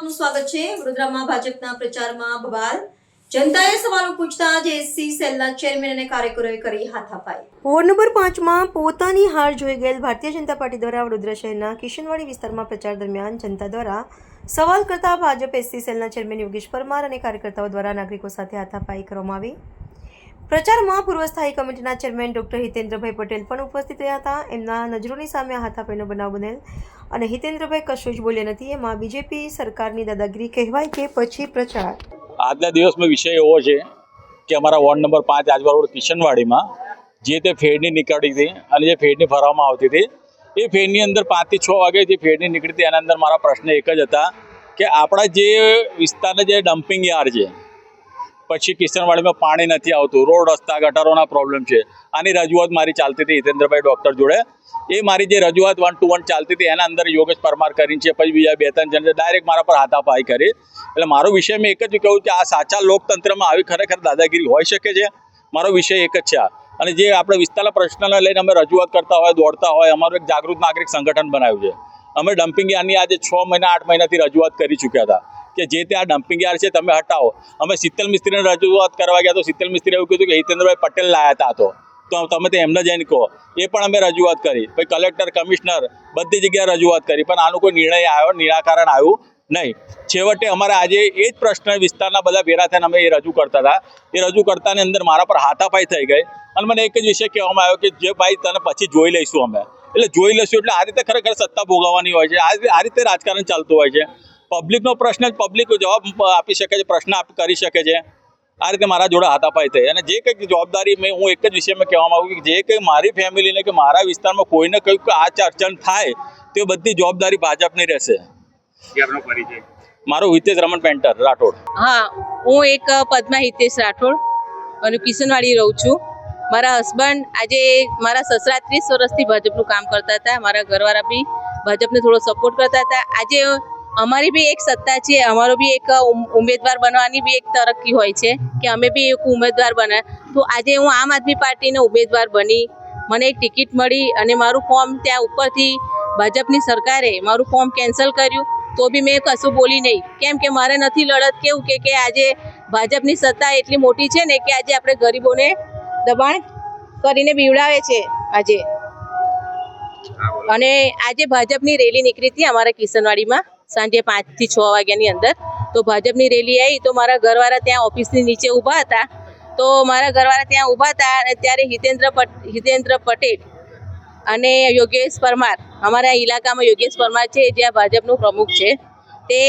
આપનું સ્વાગત છે। વડોદરામાં ભાજપના પ્રચારમાં બવાલ। જનતાએ સવાલો પૂછતા જ એસસી સેલના ચેરમેન અને કાર્યકરોએ કરી હાથાપાઈ। વોર્ડ નંબર 5માં પોતાની હાર જોઈ ગયેલ ભારતીય જનતા પાર્ટી દ્વારા વડોદરા શહેરના કિશનવાડી વિસ્તારમાં પ્રચાર દરમિયાન જનતા દ્વારા સવાલ કરતા ભાજપ એસસી સેલના ચેરમેન યોગેશ પરમાર અને કાર્યકર્તાઓ દ્વારા નાગરિકો સાથે હાથાપાઈ કરવામાં આવી। પ્રચારમાં પૂર્વ સ્થાયી કમિટીના ચેરમેન ડોક્ટર હિતેન્દ્રભાઈ પટેલ પણ ઉપસ્થિત રહ્યા હતા। એમના નજરોની સામે હાથાપાઈનો બનાવ બનેલ અને હિતેન્દ્રભાઈ કશું જ બોલ્યા નથી। એમાં બીજેપી સરકારની દાદાગીરી કહેવાય કે પછી પ્રચાર। આજના દિવસનો વિષય એવો છે કે અમારા વોર્ડ નંબર 5 આજવા રોડ કિશનવાડીમાં જે તે ફેરની નીકળી હતી અને જે ફેરની ફરવામાં આવતી હતી એ ફેરની અંદર 5 થી 6 વાગે જે ફેરની નીકળી હતી એના અંદર મારા પ્રશ્ન એક જ હતા કે આપણા જે વિસ્તારના જે ડમ્પિંગ યાર્ડ છે પછી કિશનવાડીમાં પાણી નથી આવતું, રોડ રસ્તા ગટરોના પ્રોબ્લેમ છે। આની રજૂઆત મારી ચાલતી હતી હિતેન્દ્રભાઈ ડૉક્ટર જોડે। એ મારી જે રજૂઆત 1 to 1 ચાલતી હતી એના અંદર યોગેશ પરમાર કરીને છે, પછી બીજા 2-3 જણ ડાયરેક્ટ મારા પર હાથાપાઈ કરી। એટલે મારો વિષય મેં એક જ કહ્યું કે આ સાચા લોકતંત્રમાં આવી ખરેખર દાદાગીરી હોઈ શકે છે। મારો વિષય એક જ છે અને જે આપણે વિસ્તારના પ્રશ્નને લઈને અમે રજૂઆત કરતા હોય, દોડતા હોય, અમારું એક જાગૃત નાગરિક સંગઠન બનાવ્યું છે। અમે ડમ્પિંગ યાર્ડની આજે 6 મહિના 8 મહિનાથી રજૂઆત કરી ચૂક્યા હતા કે જે ત્યાં ડમ્પિંગ યાર્ડ છે તમે હટાવો। અમે શીતલ મિસ્ત્રીને રજૂઆત કરવા ગયા તો શીતલ મિસ્ત્રીએ એવું કીધું કે હિતેન્દ્રભાઈ પટેલ લાયા હતા તો તમે તે એમને જઈને કહો। એ પણ અમે રજૂઆત કરી, પછી કલેક્ટર, કમિશનર બધી જગ્યાએ રજૂઆત કરી, પણ આનું કોઈ નિર્ણય આવ્યો, નિરાકરણ આવ્યું નહીં। છેવટે અમારે આજે એ જ પ્રશ્ન વિસ્તારના બધા ભેગા થઈને અમે એ રજૂ કરતા હતા। એ રજૂ કરતાની અંદર મારા પર હાથાપાઈ થઈ ગઈ અને મને એક જ વિષય કહેવામાં આવ્યો કે જે ભાઈ તને પછી જોઈ લઈશું અમે। એટલે જોઈ લઈશું એટલે આ રીતે ખરેખર સત્તા ભોગવવાની હોય છે, આ રીતે રાજકારણ ચાલતું હોય છે। પબ્લિકનો પ્રશ્ન જ પબ્લિક જવાબ આપી શકે છે, પ્રશ્ન કરી શકે છે। આ રીતે મારા જોડે હાથાપાઈ થઈ અને જે કંઈક જવાબદારી હું એક જ વિષયમાં કહેવામાં આવ્યું કે જે કંઈ મારી ફેમિલીને કે મારા વિસ્તારમાં કોઈને કંઈક આ અડચણ થાય તે બધી જવાબદારી ભાજપની રહેશે। મારો હિતેશ રમણ પેન્ટર રાઠોડ। હા, હું એક પદ્મા હિતેશ રાઠોડ અને કિશનવાડી રહું છું। મારા હસબન્ડ આજે મારા સસરા 30 વર્ષથી ભાજપનું કામ કરતા હતા, મારા ઘરવાળા બી ભાજપને થોડો સપોર્ટ કરતા હતા। આજે અમારી બી એક સત્તા છે, અમારો બી એક ઉમેદવાર બનવાની બી એક તરક્કી હોય છે કે અમે બી એક ઉમેદવાર બને। તો આજે હું આમ આદમી પાર્ટીનો ઉમેદવાર બની, મને એક ટિકિટ મળી અને મારું ફોર્મ ત્યાં ઉપરથી ભાજપની સરકારે મારું ફોર્મ કેન્સલ કર્યું તો બી મેં કશું બોલી નહીં, કેમ કે મારે નથી લડત। કેવું કે આજે ભાજપની સત્તા એટલી મોટી છે ને કે આજે આપણે ગરીબોને દબાણ કરીને બીવડાવે છે આજે। અને આજે ભાજપની રેલી નીકળી હતી અમારા કિશનવાડીમાં સાંજે 5 થી 6 વાગ્યાની અંદર। તો ભાજપની રેલી આવી તો મારા ઘરવાળા ત્યાં ઓફિસની નીચે ઊભા હતા, તો મારા ઘરવાળા ત્યાં ઊભા હતા અને ત્યારે હિતેન્દ્ર પટેલ અને યોગેશ પરમાર, અમારા ઇલાકામાં યોગેશ પરમાર છે જ્યાં ભાજપનું પ્રમુખ છે, તે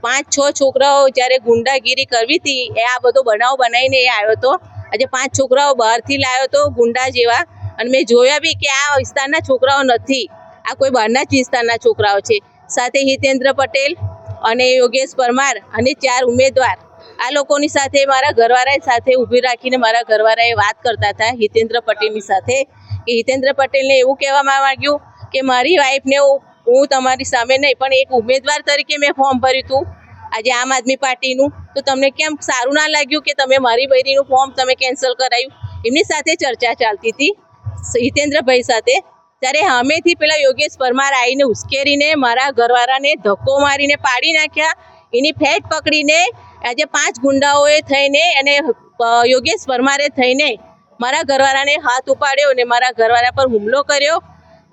5-6 છોકરાઓ જ્યારે ગુંડાગીરી કરવી હતી એ આ બધો બનાવ બનાવીને એ આવ્યો હતો। આજે 5 છોકરાઓ બહારથી લાવ્યો હતો ગુંડા જેવા, અને મેં જોયા બી કે આ વિસ્તારના છોકરાઓ નથી, આ કોઈ બહારના જ વિસ્તારના છોકરાઓ છે। સાથે હિતેન્દ્ર પટેલ અને યોગેશ પરમાર અને 4 ઉમેદવાર આ લોકોની સાથે મારા ઘરવાળાએ સાથે ઊભી રાખીને મારા ઘરવાળાએ વાત કરતા હતા હિતેન્દ્ર પટેલની સાથે કે હિતેન્દ્ર પટેલને એવું કહેવામાં આવ્યું કે મારી વાઈફને હું તમારી સામે નહીં પણ એક ઉમેદવાર તરીકે મેં ફોર્મ ભર્યું હતું આજે આમ આદમી પાર્ટીનું, તો તમને કેમ સારું ના લાગ્યું કે તમે મારી બૈરીનું ફોર્મ તમે કેન્સલ કરાયું? એમની સાથે ચર્ચા ચાલતી હતી હિતેન્દ્રભાઈ સાથે। ત્યારે સામેથી પેલા યોગેશ પરમાર આવીને ઉશ્કેરીને મારા ઘરવાળાને ધક્કો મારીને પાડી નાખ્યા। એની ફેટ પકડીને આજે 5 ગુંડાઓએ થઈને અને યોગેશ પરમારે થઈને મારા ઘરવાળાને હાથ ઉપાડ્યો અને મારા ઘરવાળા પર હુમલો કર્યો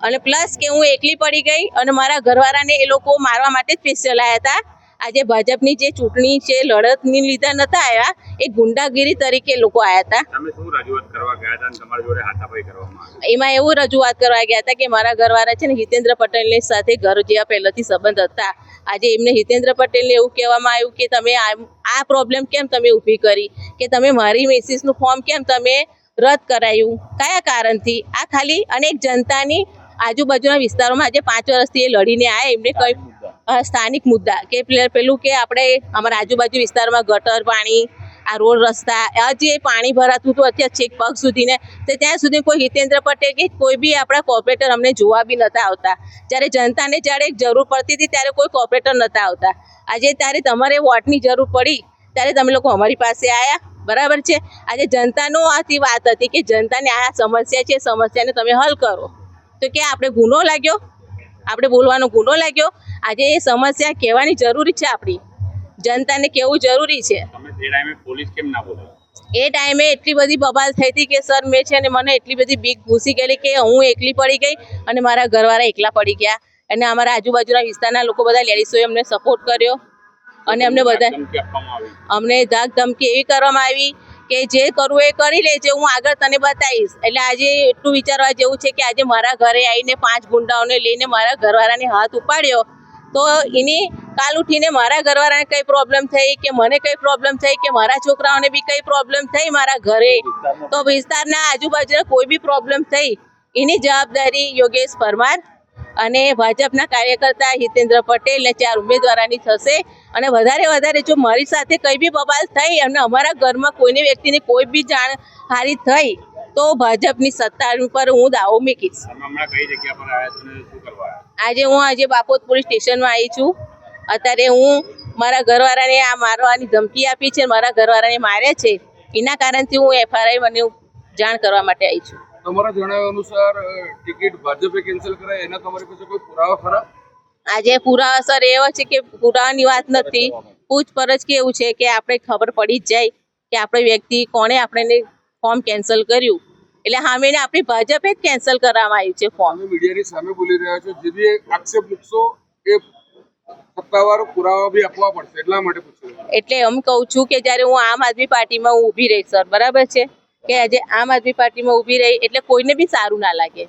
અને પ્લસ કે હું એકલી પડી ગઈ અને મારા ઘરવાળાને એ લોકો મારવા માટે સ્પેશિયલ આવ્યા હતા। આજે ભાજપની જે ચૂંટણી છે લડતની લીધે નતા આવ્યા, એ ગુંડાગીરી તરીકે લોકો આવ્યા હતા। તમે શું રજૂઆત કરવા ગયા હતા અને તમારા જોડે હાથાપાઈ કરવામાં આવી? એમાં એવું રજૂઆત કરવા ગયા હતા કે મારા ઘરવાળા છે ને હિતેન્દ્ર પટેલની સાથે ઘર જેવા પહેલાથી સંબંધ હતા। આજે એમને હિતેન્દ્ર પટેલને એવું કહેવામાં આવ્યું કે તમે આ પ્રોબ્લેમ કેમ તમે ઊભી કરી, કે તમે મારી મિસિસનું ફોર્મ કેમ તમે રદ કરાયું, કયા કારણથી? આ ખાલી અનેક જનતાની આજુબાજુના વિસ્તારોમાં આજે 5 વર્ષથી એ લડીને આવ્યા, એમને કંઈ સ્થાનિક મુદ્દા કે પેલું કે આપણે અમારા આજુબાજુ વિસ્તારમાં ગટર પાણી, આ રોડ રસ્તા, આ જે પાણી ભરાતું હતું અત્યારે છેક પગ સુધીને, તો ત્યાં સુધી કોઈ હિતેન્દ્ર પટેલ કે કોઈ બી આપણા કોર્પોરેટર અમને જોવા બી નહોતા આવતા। જ્યારે જનતાને જ્યારે જરૂર પડતી હતી ત્યારે કોઈ કોર્પોરેટર નહોતા આવતા। આજે ત્યારે તમારે વોટની જરૂર પડી ત્યારે તમે લોકો અમારી પાસે આવ્યા, બરાબર છે। આજે જનતાનો આથી વાત હતી કે જનતાને આ સમસ્યા છે, સમસ્યાને તમે હલ કરો, તો કે આપણે ગુનો લાગ્યો? આપણે બોલવાનો ગુનો લાગ્યો? આજે એ સમસ્યા કહેવાની જરૂરી છે, આપણી જનતાને કહેવું જરૂરી છે. પોલીસ કેમ ના બોલે? એ ટાઈમે એટલી બધી બબાલ થઈ હતી કે સર મેં છે ને મને એટલી બધી બીક ઘૂસી ગયેલી કે હું એકલી પડી ગઈ અને મારા ઘરવાળા એકલા પડી ગયા. અને અમારા આજુબાજુના વિસ્તારના લોકો બધા લેડીઝોએ અમને સપોર્ટ કર્યો અને અમને ધાક ધમકી એવી કરવામાં આવી કે જે કરવું એ કરી લેજે, હું આગળ તને બતાવીશ. એટલે આજે એટલું વિચારવા જેવું છે કે આજે મારા ઘરે આવીને 5 ગુંડાઓને લઈને મારા ઘરવાળાને હાથ ઉપાડ્યો, તો એની કાલ ઉઠીને મારા ઘરવાળાને કઈ પ્રોબ્લેમ થઈ કે મને કઈ પ્રોબ્લેમ થઈ કે મારા છોકરાઓને બી કઈ પ્રોબ્લેમ થઈ મારા ઘરે, તો વિસ્તારના આજુબાજુના કોઈ બી પ્રોબ્લેમ થઈ એની જવાબદારી યોગેશ પરમાર અને ભાજપના કાર્યકર્તા હિતેન્દ્ર પટેલ ને 4 ઉમેદવારોની થશે. અને વધારે જો મારી સાથે કઈ બી બબાલ થઈ અને અમારા ઘરમાં કોઈને વ્યક્તિને કોઈ બી જાણહારી થઈ તો ભાજપની સત્તા ઉપર હું દાવો મૂકીશ. આજે બાપોદ પોલીસ સ્ટેશનમાં આવી છું. અત્યારે હું મારા ઘરવાળાને આ મારવાની ધમકી આપી છે, મારા ઘરવાળાને માર્યા છે, એના કારણથી હું FRI મને જાણ કરવા માટે આવી છું. તમારા જણાવ્યા અનુસાર ટિકિટ ભાજપે કેન્સલ કરાય એના તમારી પાસે કોઈ પુરાવા ખરા? આજે પુરાવા સર એવો છે કે પુરાવાની વાત નથી, પૂછપરછ કેવું છે કે આપણે ખબર પડી જ જાય કે આપણે વ્યક્તિ કોણે આપણે ફોર્મ કેન્સલ કર્યું. એટલે સામે આપણી ભાજપે જ કેન્સલ કરવામાં આવ્યું છે ફોર્મ. મીડિયાની સામે બોલી રહ્યા છો, જે બી આક્ષેપ મૂકશો એ સત્તાવાર પુરાવા બી આપવા પડશે, એટલા માટે પૂછ્યું. એટલે એમ કહું છું કે જ્યારે હું આમ આદમી પાર્ટીમાં હું ઊભી રહી સર, બરાબર છે કે આજે આમ આદમી પાર્ટીમાં ઊભી રહી એટલે કોઈને બી સારું ના લાગે.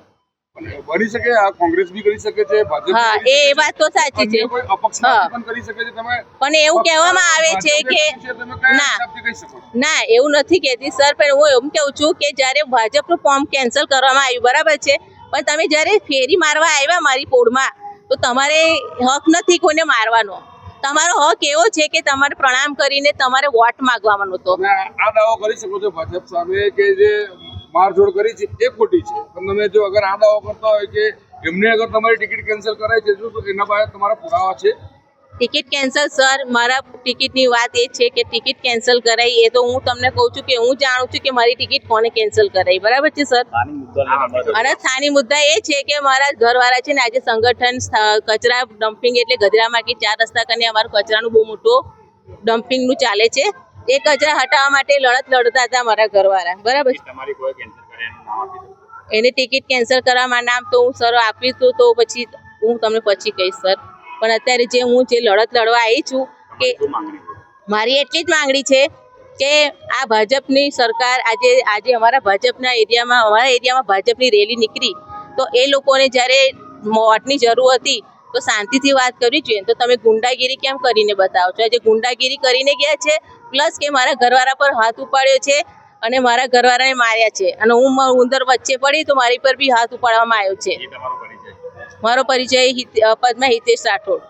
બની શકે આ કોંગ્રેસ બી કરી શકે છે, ભાજપ હા એ વાત તો સાચી છે, કોઈ અપક્ષમાંથી પણ કરી શકે છે. તમે પણ એવું કહેવામાં આવે છે કે ના એવું નથી કહેતી સર, પણ હું એમ કહું છું કે જ્યારે ભાજપનું ફોર્મ કેન્સલ કરવામાં આવ્યું બરાબર છે, પણ તમે જ્યારે ફેરી મારવા આવ્યા મારી પોળમાં તો તમારે હક નથી કોઈને મારવાનો. તમારો હક એવો છે કે તમારે પ્રણામ કરીને તમારે વોટ માંગવાનો હતો. આ દાવો કરી શકો છો ભાજપ સામે કે જે મારઝોડ કરી છે એ ખોટી છે, પણ તમે જો અગર આ દાવો કરતા હોય કે એમને અગર તમારી ટિકિટ કેન્સલ કરાય છે તો એના પાસે તમારા પુરાવા છે? ટિકિટ કેન્સલ સર, મારા ટિકિટની વાત એ છે કે ટિકિટ કેન્સલ કરાઈ એ તો હું તમને કહું છું કે હું જાણું છું કે મારી ટિકિટ કોને કેન્સલ કરાઈ, બરાબર છે સર. અને સ્થાનિક મુદ્દા એ છે કે મારા ઘરવાળા છે ને આજે સંગઠન કચરા ડમ્પિંગ એટલે ગજરામાંથી 4 રસ્તા કરીને અમારું કચરાનું બહુ મોટું ડમ્પિંગનું ચાલે છે, એ કચરા હટાવવા માટે લડત લડતા હતા મારા ઘરવાળા, બરાબર છે. એની ટિકિટ કેન્સલ કરવામાં નામ તો હું સર આપીશ તો પછી હું તમને પછી કહીશ સર. પણ અત્યારે જે લડત લડવા આવી છું કે મારી એટલી જ માંગણી છે કે આ ભાજપની સરકાર આજે અમારા એરિયામાં ભાજપની રેલી નીકળી તો એ લોકોને જ્યારે વોટની જરૂર હતી તો શાંતિથી વાત કરવી જોઈએ, તો તમે ગુંડાગીરી કેમ કરીને બતાવો છો? આજે ગુંડાગીરી કરીને ગયા છે, પ્લસ કે મારા ઘરવાળા પર હાથ ઉપાડ્યો છે અને મારા ઘરવાળાને માર્યા છે અને હું ઉંદર વચ્ચે પડી તો મારી પર બી હાથ ઉપાડવામાં આવ્યો છે. મારો પરિચય પદ્મા હિતેશ રાઠોડ.